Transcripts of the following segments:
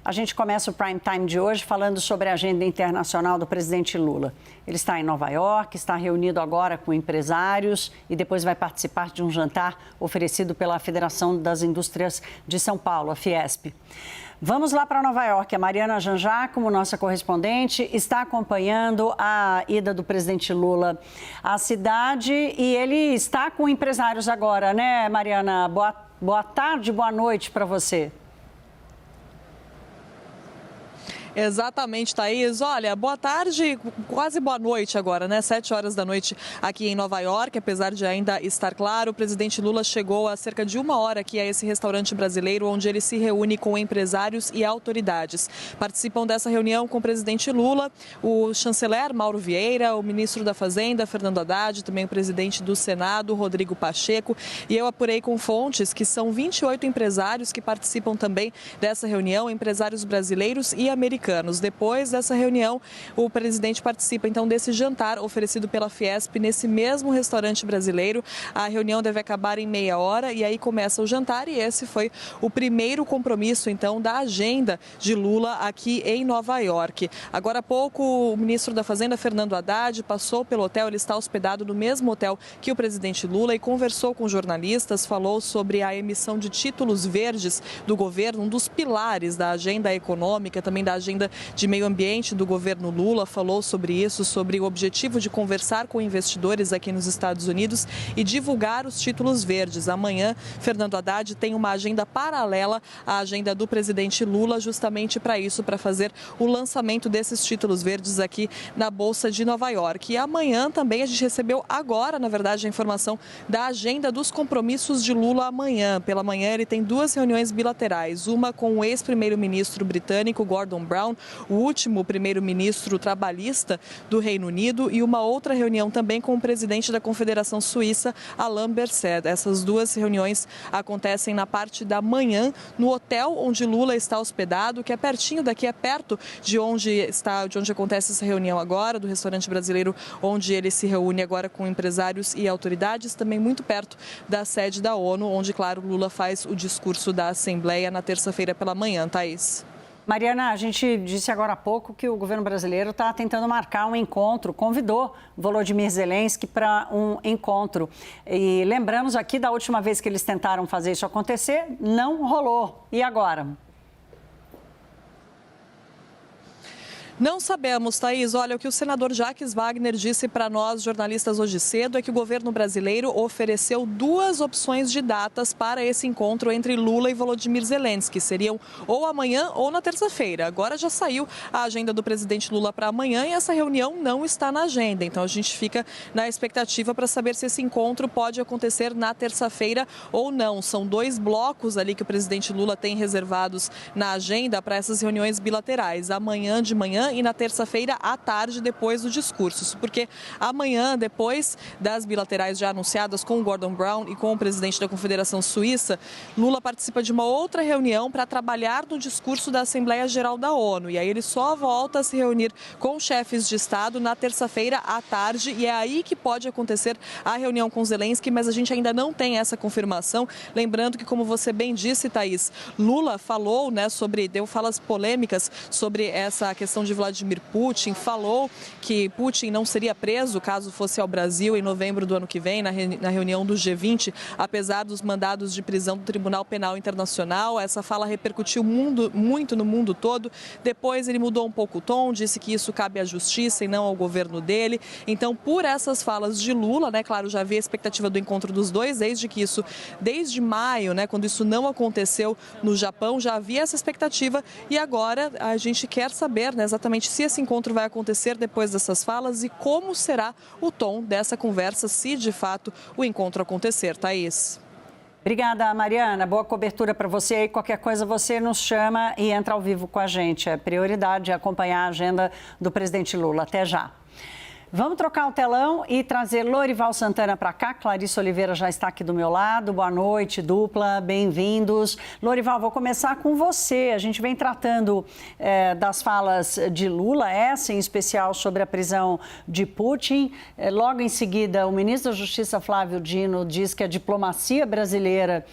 A gente começa o Prime Time de hoje falando sobre a agenda internacional do presidente Lula. Ele está em Nova York, está reunido agora com empresários e depois vai participar de um jantar oferecido pela Federação das Indústrias de São Paulo, a Fiesp. Vamos lá para Nova York. A Mariana Janjá, nossa correspondente, está acompanhando a ida do presidente Lula à cidade e ele está com empresários agora, né, Mariana? Boa tarde, boa noite para você. Exatamente, Thaís. Olha, boa tarde, quase boa noite agora, né? 7 horas da noite aqui em Nova York, apesar de ainda estar claro, o presidente Lula chegou há cerca de 1 hora aqui a esse restaurante brasileiro, onde ele se reúne com empresários e autoridades. Participam dessa reunião com o presidente Lula, o chanceler Mauro Vieira, o ministro da Fazenda, Fernando Haddad, também o presidente do Senado, Rodrigo Pacheco. E eu apurei com fontes que são 28 empresários que participam também dessa reunião, empresários brasileiros e americanos. Depois dessa reunião, o presidente participa então desse jantar oferecido pela Fiesp nesse mesmo restaurante brasileiro. A reunião deve acabar em meia hora e aí começa o jantar e esse foi o primeiro compromisso então da agenda de Lula aqui em Nova York. Agora há pouco, o ministro da Fazenda, Fernando Haddad, passou pelo hotel, ele está hospedado no mesmo hotel que o presidente Lula e conversou com jornalistas, falou sobre a emissão de títulos verdes do governo, um dos pilares da agenda econômica, também da agenda de meio ambiente do governo Lula, falou sobre isso, sobre o objetivo de conversar com investidores aqui nos Estados Unidos e divulgar os títulos verdes. Amanhã, Fernando Haddad tem uma agenda paralela à agenda do presidente Lula, justamente para isso, para fazer o lançamento desses títulos verdes aqui na Bolsa de Nova York. E amanhã também a gente recebeu agora, na verdade, a informação da agenda dos compromissos de Lula amanhã. Pela manhã ele tem 2 reuniões bilaterais, uma com o ex-primeiro-ministro britânico Gordon Brown, o último primeiro-ministro trabalhista do Reino Unido, e uma outra reunião também com o presidente da Confederação Suíça, Alain Berset. Essas 2 reuniões acontecem na parte da manhã no hotel onde Lula está hospedado, que é pertinho daqui, é perto de onde acontece essa reunião agora, do restaurante brasileiro onde ele se reúne agora com empresários e autoridades, também muito perto da sede da ONU, onde, claro, Lula faz o discurso da Assembleia na terça-feira pela manhã. Thaís. Mariana, a gente disse agora há pouco que o governo brasileiro está tentando marcar um encontro, convidou Volodymyr Zelensky para um encontro. E lembramos aqui da última vez que eles tentaram fazer isso acontecer, não rolou. E agora? Não sabemos, Thaís. Olha, o que o senador Jacques Wagner disse para nós, jornalistas, hoje cedo, é que o governo brasileiro ofereceu 2 opções de datas para esse encontro entre Lula e Volodymyr Zelensky. Seriam ou amanhã ou na terça-feira. Agora já saiu a agenda do presidente Lula para amanhã e essa reunião não está na agenda. Então a gente fica na expectativa para saber se esse encontro pode acontecer na terça-feira ou não. São 2 blocos ali que o presidente Lula tem reservados na agenda para essas reuniões bilaterais. Amanhã de manhã e na terça-feira à tarde, depois do discurso. Isso porque amanhã, depois das bilaterais já anunciadas com o Gordon Brown e com o presidente da Confederação Suíça, Lula participa de uma outra reunião para trabalhar no discurso da Assembleia Geral da ONU. E aí ele só volta a se reunir com chefes de Estado na terça-feira à tarde e é aí que pode acontecer a reunião com Zelensky, mas a gente ainda não tem essa confirmação. Lembrando que, como você bem disse, Thaís, Lula falou, deu falas polêmicas sobre essa questão de Vladimir Putin, falou que Putin não seria preso caso fosse ao Brasil em novembro do ano que vem, na reunião do G20, apesar dos mandados de prisão do Tribunal Penal Internacional. Essa fala repercutiu muito no mundo todo. Depois ele mudou um pouco o tom, disse que isso cabe à justiça e não ao governo dele. Então, por essas falas de Lula, claro, já havia a expectativa do encontro dos dois, desde maio, quando isso não aconteceu no Japão, já havia essa expectativa e agora a gente quer saber, exatamente se esse encontro vai acontecer depois dessas falas e como será o tom dessa conversa, se de fato o encontro acontecer. Thaís. Obrigada, Mariana. Boa cobertura para você. E qualquer coisa você nos chama e entra ao vivo com a gente. É prioridade acompanhar a agenda do presidente Lula. Até já. Vamos trocar o telão e trazer Lorival Santana para cá. Clarissa Oliveira já está aqui do meu lado. Boa noite, dupla, bem-vindos. Lorival, vou começar com você. A gente vem tratando das falas de Lula, essa em especial sobre a prisão de Putin. Logo em seguida, o ministro da Justiça, Flávio Dino, diz que a diplomacia brasileira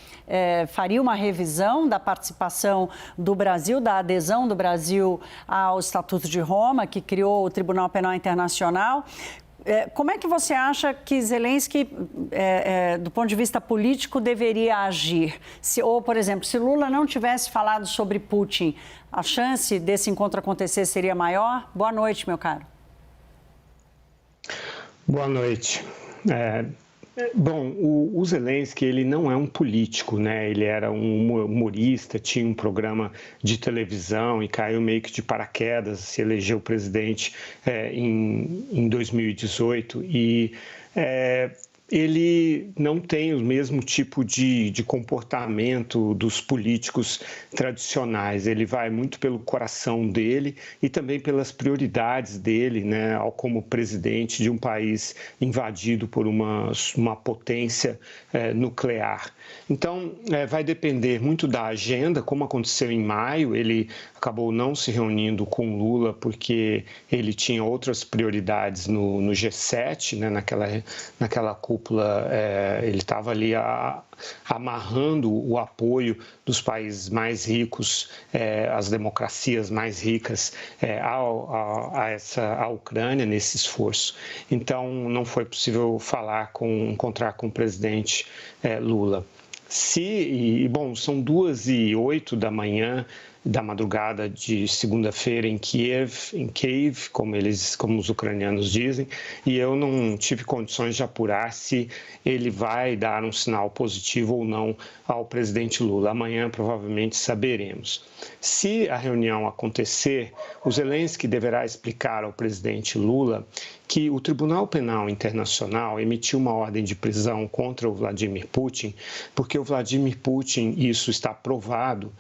faria uma revisão da participação do Brasil, da adesão do Brasil ao Estatuto de Roma, que criou o Tribunal Penal Internacional. Como é que você acha que Zelensky, do ponto de vista político, deveria agir? Ou, por exemplo, se Lula não tivesse falado sobre Putin, a chance desse encontro acontecer seria maior? Boa noite, meu caro. Boa noite. Bom, o Zelensky, ele não é um político, né? Ele era um humorista, tinha um programa de televisão e caiu meio que de paraquedas, se elegeu presidente em 2018 e ele não tem o mesmo tipo de comportamento dos políticos tradicionais. Ele vai muito pelo coração dele e também pelas prioridades dele, né, como presidente de um país invadido por uma potência nuclear. Então, vai depender muito da agenda, como aconteceu em maio. Ele acabou não se reunindo com Lula porque ele tinha outras prioridades no G7, né, naquela cúpula, ele estava ali amarrando o apoio dos países mais ricos, as democracias mais ricas, à Ucrânia nesse esforço. Então, não foi possível encontrar com o presidente Lula. Bom, são 2h08 da madrugada de segunda-feira em Kiev, como os ucranianos dizem, e eu não tive condições de apurar se ele vai dar um sinal positivo ou não ao presidente Lula. Amanhã provavelmente saberemos. Se a reunião acontecer, o Zelensky deverá explicar ao presidente Lula que o Tribunal Penal Internacional emitiu uma ordem de prisão contra o Vladimir Putin, porque o Vladimir Putin, isso está provado,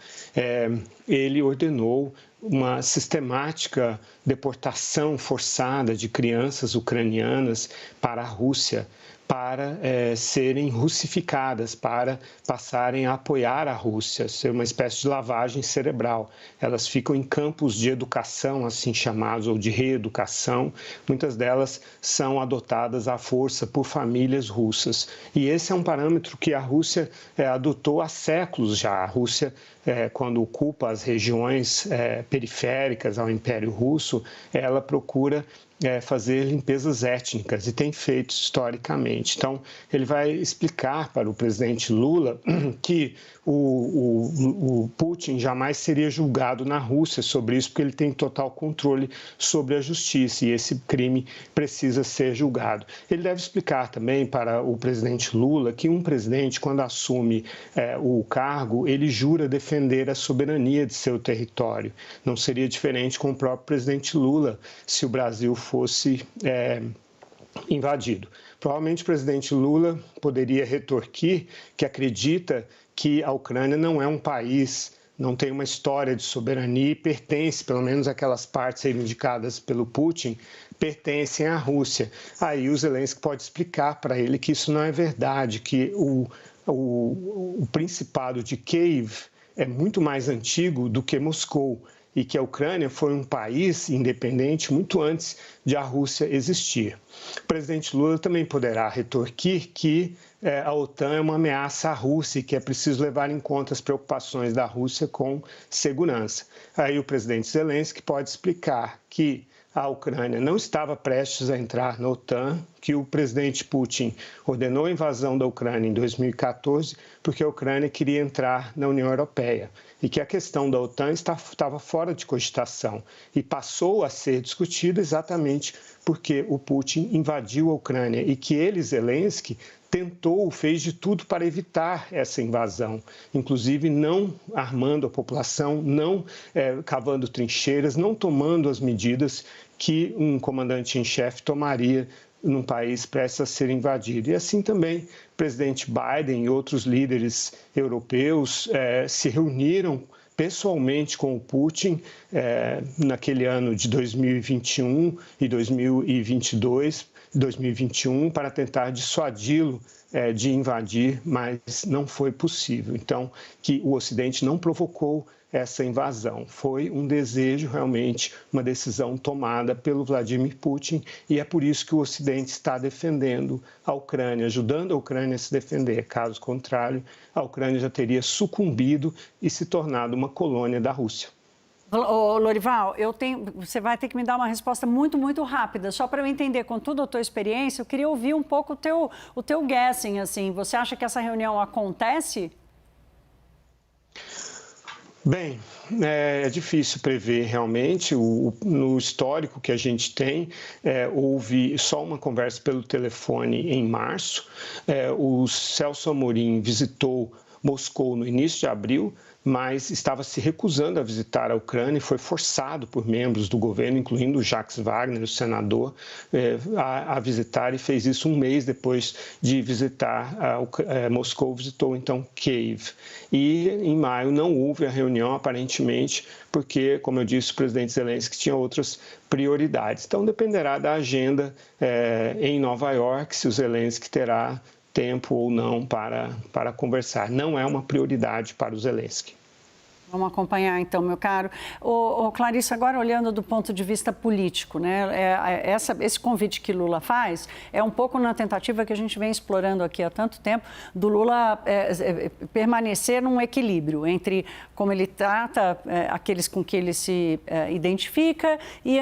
ele ordenou uma sistemática deportação forçada de crianças ucranianas para a Rússia, para serem russificadas, para passarem a apoiar a Rússia, ser uma espécie de lavagem cerebral. Elas ficam em campos de educação, assim chamados, ou de reeducação. Muitas delas são adotadas à força por famílias russas. E esse é um parâmetro que a Rússia adotou há séculos já. A Rússia, quando ocupa as regiões periféricas ao Império Russo, ela procura fazer limpezas étnicas e tem feito historicamente. Então, ele vai explicar para o presidente Lula que o Putin jamais seria julgado na Rússia sobre isso, porque ele tem total controle sobre a justiça e esse crime precisa ser julgado. Ele deve explicar também para o presidente Lula que um presidente, quando assume o cargo, ele jura defender a soberania de seu território. Não seria diferente com o próprio presidente Lula se o Brasil fosse invadido. Provavelmente o presidente Lula poderia retorquir que acredita que a Ucrânia não é um país, não tem uma história de soberania e pertence, pelo menos aquelas partes reivindicadas pelo Putin, pertencem à Rússia. Aí o Zelensky pode explicar para ele que isso não é verdade, que o Principado de Kiev é muito mais antigo do que Moscou e que a Ucrânia foi um país independente muito antes de a Rússia existir. O presidente Lula também poderá retorquir que a OTAN é uma ameaça à Rússia e que é preciso levar em conta as preocupações da Rússia com segurança. Aí o presidente Zelensky pode explicar que a Ucrânia não estava prestes a entrar na OTAN, que o presidente Putin ordenou a invasão da Ucrânia em 2014 porque a Ucrânia queria entrar na União Europeia e que a questão da OTAN estava fora de cogitação e passou a ser discutida exatamente porque o Putin invadiu a Ucrânia e que ele, Zelensky, fez de tudo para evitar essa invasão, inclusive não armando a população, não cavando trincheiras, não tomando as medidas que um comandante em chefe tomaria num país prestes a ser invadido. E assim também o presidente Biden e outros líderes europeus se reuniram pessoalmente com o Putin naquele ano de 2021 e 2021 para tentar dissuadi-lo de invadir, mas não foi possível. Então, que o Ocidente não provocou essa invasão. Foi um desejo, realmente, uma decisão tomada pelo Vladimir Putin, e é por isso que o Ocidente está defendendo a Ucrânia, ajudando a Ucrânia a se defender. Caso contrário, a Ucrânia já teria sucumbido e se tornado uma colônia da Rússia. Ô, Lorival, você vai ter que me dar uma resposta muito, muito rápida. Só para eu entender, com toda a tua experiência, eu queria ouvir um pouco o teu guessing, assim. Você acha que essa reunião acontece? Bem, é difícil prever realmente. No histórico que a gente tem, houve só uma conversa pelo telefone em março. O Celso Amorim visitou Moscou no início de abril, mas estava se recusando a visitar a Ucrânia e foi forçado por membros do governo, incluindo o Jacques Wagner, o senador, a visitar, e fez isso um mês depois de visitar Moscou, visitou então Kiev. E em maio não houve a reunião, aparentemente, porque, como eu disse, o presidente Zelensky tinha outras prioridades. Então dependerá da agenda em Nova York, se o Zelensky terá tempo ou não para conversar. Não é uma prioridade para o Zelensky. Vamos acompanhar, então, meu caro. Clarice, agora olhando do ponto de vista político, né? Esse convite que Lula faz é um pouco na tentativa que a gente vem explorando aqui há tanto tempo, do Lula permanecer num equilíbrio entre como ele trata aqueles com que ele se identifica e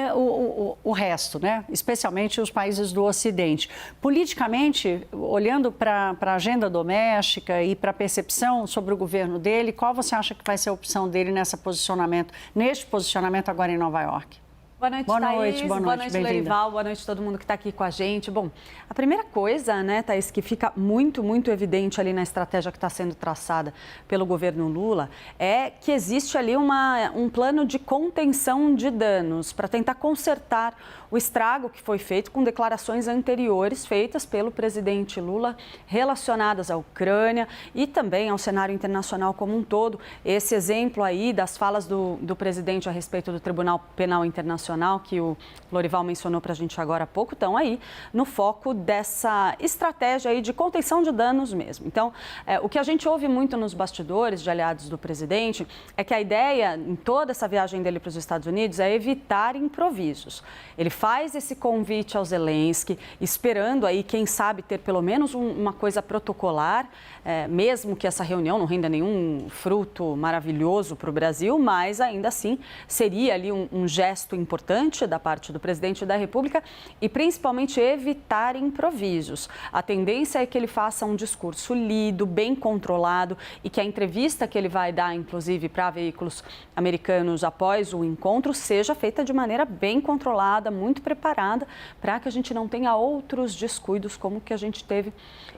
o resto, né? Especialmente os países do Ocidente. Politicamente, olhando para a agenda doméstica e para a percepção sobre o governo dele, qual você acha que vai ser a opção dele neste posicionamento agora em Nova York? Boa noite, Thaís. Boa noite, Lorival. Boa noite a todo mundo que está aqui com a gente. Bom, a primeira coisa, né, Thaís, que fica muito, muito evidente ali na estratégia que está sendo traçada pelo governo Lula é que existe ali um plano de contenção de danos para tentar consertar o estrago que foi feito com declarações anteriores feitas pelo presidente Lula relacionadas à Ucrânia e também ao cenário internacional como um todo. Esse exemplo aí das falas do presidente a respeito do Tribunal Penal Internacional, que o Lorival mencionou para a gente agora há pouco, estão aí no foco dessa estratégia aí de contenção de danos mesmo. Então, o que a gente ouve muito nos bastidores de aliados do presidente é que a ideia em toda essa viagem dele para os Estados Unidos é evitar improvisos. Ele faz esse convite ao Zelensky, esperando aí, quem sabe, ter pelo menos uma coisa protocolar, mesmo que essa reunião não renda nenhum fruto maravilhoso para o Brasil, mas ainda assim seria ali um gesto importante da parte do presidente da República e principalmente evitar improvisos. A tendência é que ele faça um discurso lido, bem controlado e que a entrevista que ele vai dar, inclusive, para veículos americanos após o encontro, seja feita de maneira bem controlada, muito preparada, para que a gente não tenha outros descuidos como que a gente teve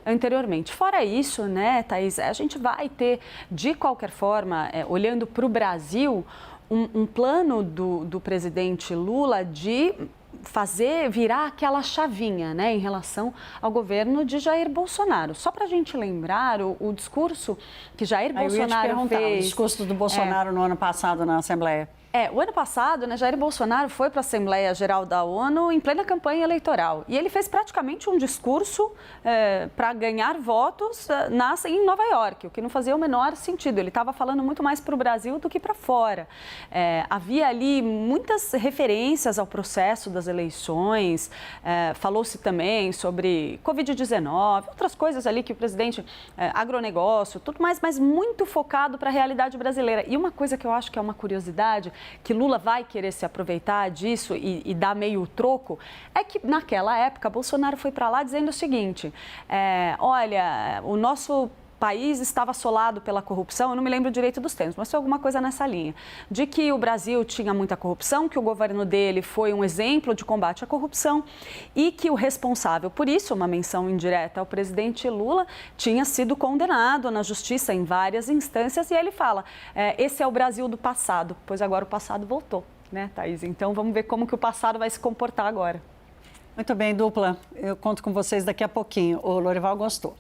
anteriormente. Fora isso, né, Thaís, a gente vai ter, de qualquer forma, olhando para o Brasil, um plano do presidente Lula de fazer virar aquela chavinha, né, em relação ao governo de Jair Bolsonaro. Só para a gente lembrar o discurso que Jair Bolsonaro fez. O discurso do Bolsonaro no ano passado na Assembleia. O ano passado, né, Jair Bolsonaro foi para a Assembleia Geral da ONU em plena campanha eleitoral. E ele fez praticamente um discurso para ganhar votos em Nova York, o que não fazia o menor sentido. Ele estava falando muito mais para o Brasil do que para fora. Havia ali muitas referências ao processo das eleições, falou-se também sobre Covid-19, outras coisas ali que o presidente, agronegócio, tudo mais, mas muito focado para a realidade brasileira. E uma coisa que eu acho que é uma curiosidade, que Lula vai querer se aproveitar disso e dar meio troco, é que naquela época Bolsonaro foi para lá dizendo o seguinte, olha, o nosso país estava assolado pela corrupção, eu não me lembro direito dos termos, mas foi alguma coisa nessa linha, de que o Brasil tinha muita corrupção, que o governo dele foi um exemplo de combate à corrupção e que o responsável por isso, uma menção indireta ao presidente Lula, tinha sido condenado na justiça em várias instâncias e ele fala, esse é o Brasil do passado, pois agora o passado voltou, né, Thaís? Então vamos ver como que o passado vai se comportar agora. Muito bem, dupla, eu conto com vocês daqui a pouquinho, o Lorival gostou.